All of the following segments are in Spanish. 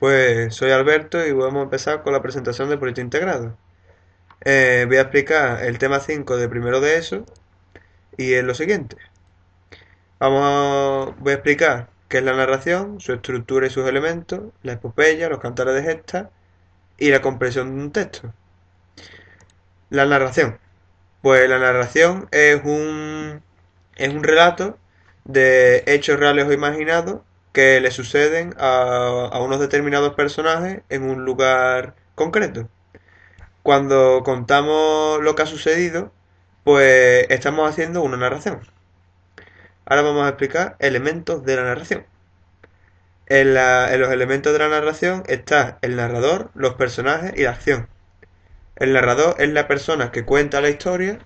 Pues soy Alberto y vamos a empezar con la presentación del proyecto integrado. Voy a explicar el tema 5 de primero de eso y es lo siguiente. Voy a explicar qué es la narración, su estructura y sus elementos, la epopeya, los cantares de gesta y la comprensión de un texto. La narración. Pues la narración es un relato de hechos reales o imaginados que le suceden a unos determinados personajes en un lugar concreto. Cuando contamos lo que ha sucedido, pues estamos haciendo una narración. Ahora vamos a explicar elementos de la narración. En los elementos de la narración está el narrador, los personajes y la acción. El narrador es la persona que cuenta la historia.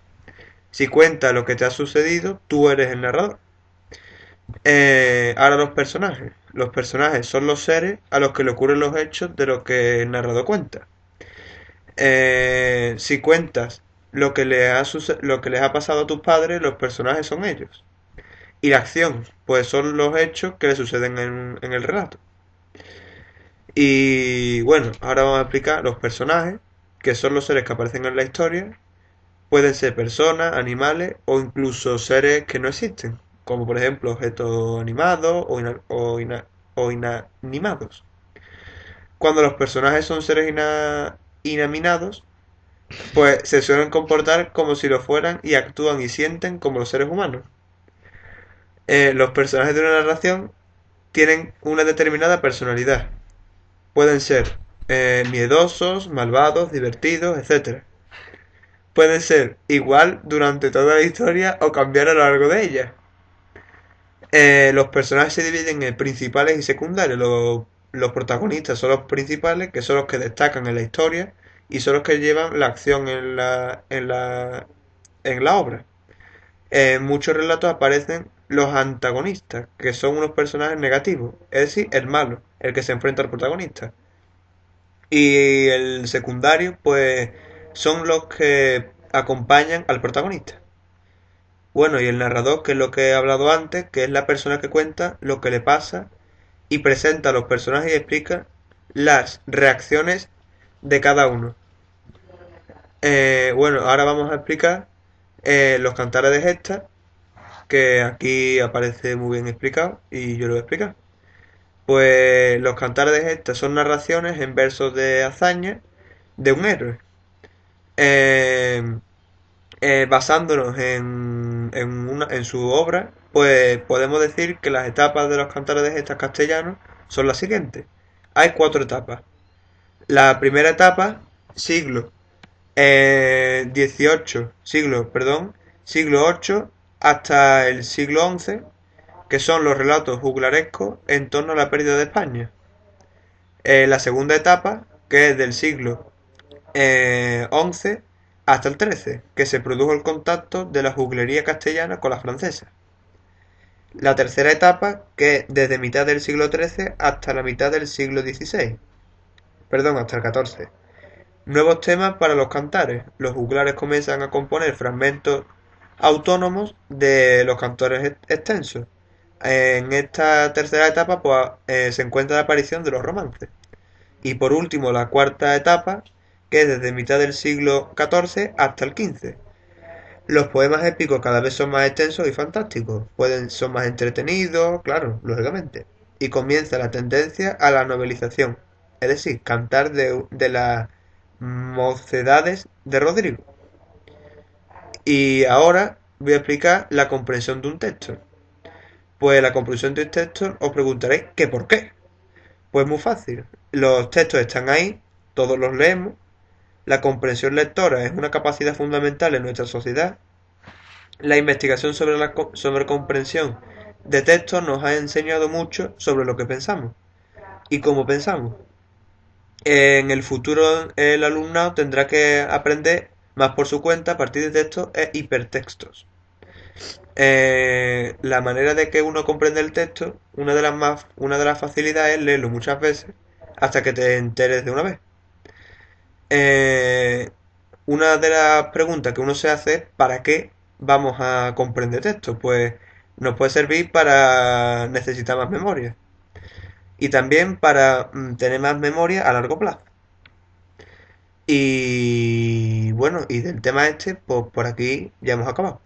Si cuenta lo que te ha sucedido, tú eres el narrador. Ahora los personajes. Los personajes son los seres a los que le ocurren los hechos de lo que el narrador cuenta. Si cuentas lo que les ha pasado a tus padres, los personajes son ellos. Y la acción, pues son los hechos que le suceden en el relato. Y bueno, ahora vamos a explicar los personajes, que son los seres que aparecen en la historia. Pueden ser personas, animales o incluso seres que no existen, como por ejemplo objetos animados o inanimados. Cuando los personajes son seres inaminados, pues se suelen comportar como si lo fueran y actúan y sienten como los seres humanos. Los personajes de una narración tienen una determinada personalidad. Pueden ser miedosos, malvados, divertidos, etcétera. Pueden ser igual durante toda la historia o cambiar a lo largo de ella. Los personajes se dividen en principales y secundarios. Los protagonistas son los principales, que son los que destacan en la historia y son los que llevan la acción en la obra. En muchos relatos aparecen los antagonistas, que son unos personajes negativos, es decir, el malo, el que se enfrenta al protagonista. Y el secundario, pues, son los que acompañan al protagonista. Bueno, y el narrador, que es lo que he hablado antes, que es la persona que cuenta lo que le pasa y presenta a los personajes y explica las reacciones de cada uno. Bueno, ahora vamos a explicar los cantares de gesta, que aquí aparece muy bien explicado y yo lo voy a explicar. Pues los cantares de gesta son narraciones en versos de hazaña de un héroe. Eh, Basándonos en su obra, pues podemos decir que las etapas de los cantares de gestas castellanos son las siguientes. Hay cuatro etapas. La primera etapa, siglo siglo VIII hasta el siglo XI, que son los relatos juglarescos en torno a la pérdida de España. La segunda etapa, que es del siglo XI hasta el XIII, que se produjo el contacto de la juglería castellana con la francesa. La tercera etapa, que es desde mitad del siglo XIII hasta la mitad del siglo XVI, perdón, hasta el XIV. Nuevos temas para los cantares. Los juglares comienzan a componer fragmentos autónomos de los cantores extensos. En esta tercera etapa pues, se encuentra la aparición de los romances. Y por último, la cuarta etapa, que es desde mitad del siglo XIV hasta el XV. Los poemas épicos cada vez son más extensos y fantásticos. Son más entretenidos, claro, lógicamente. Y comienza la tendencia a la novelización, es decir, cantar de las mocedades de Rodrigo. Y ahora voy a explicar la comprensión de un texto. Pues la comprensión de un texto os preguntaréis ¿qué por qué? Pues muy fácil. Los textos están ahí, todos los leemos. La comprensión lectora es una capacidad fundamental en nuestra sociedad. La investigación sobre comprensión de textos nos ha enseñado mucho sobre lo que pensamos y cómo pensamos. En el futuro el alumnado tendrá que aprender más por su cuenta a partir de textos e hipertextos. La manera de que uno comprende el texto, una de las facilidades es leerlo muchas veces hasta que te enteres de una vez. Eh, una de las preguntas que uno se hace es ¿para qué vamos a comprender texto? Pues nos puede servir para necesitar más memoria. y también para tener más memoria a largo plazo. Y bueno, y del tema este, pues por aquí ya hemos acabado.